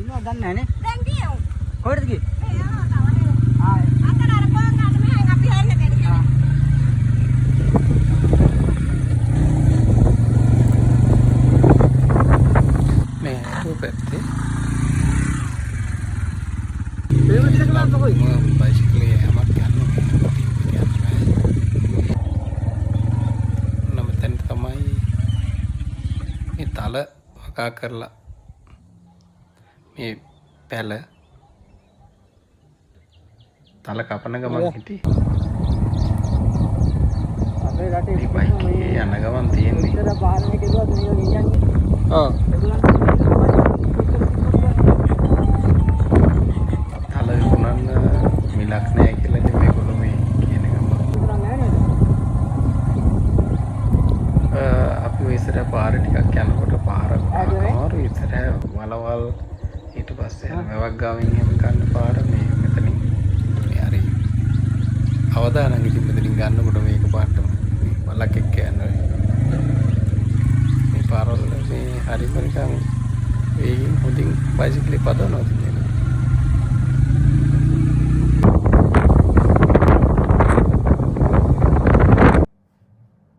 ඉන්නවද දන්නේ නැහැ නේ. දැන් ගියෝ. කොහෙද ගියේ? මේ යනවා තවනේ. අතන අර පොළොන්නට මෙහෙන් අපි හැරෙන්න දෙන්නේ. මේ පැත්තේ මේ විදිහට බලන්න කොයි. බයිසිකලේ යමක් යන්න නම් තැන තමයි මේ තල වගා කරලා මේ පැල තල කපන ගමන් හිටියේ අපේ රටේ මේ බයිකේ යන ගමන් තියෙන්නේ ඉතර පාලනය කෙරුවත් මේක ගෙනියන්නේ. ඔව් තල විකුණන්න මිලක් නැහැ කියලා ඉතින් මේගොල්ලෝ මේ කියන ගමන් අපි ඔය ඉස්සර පාර ටිකක් යනකොට පාර අමාරු ඉස්සර වලවල් ඊට පස්සේ වැවක් ගාමින් එහෙම ගන්න පාර මේ මෙතනින් මේ හරි අවදානම් ඉතින් මෙතනින් ගන්නකොට මේක පාටම මේ වලක් එක්ක යනවා මේ පාරවල මේ හරිම නිකන් ඒ හොඳින් බයිසිකලේ පදවනවා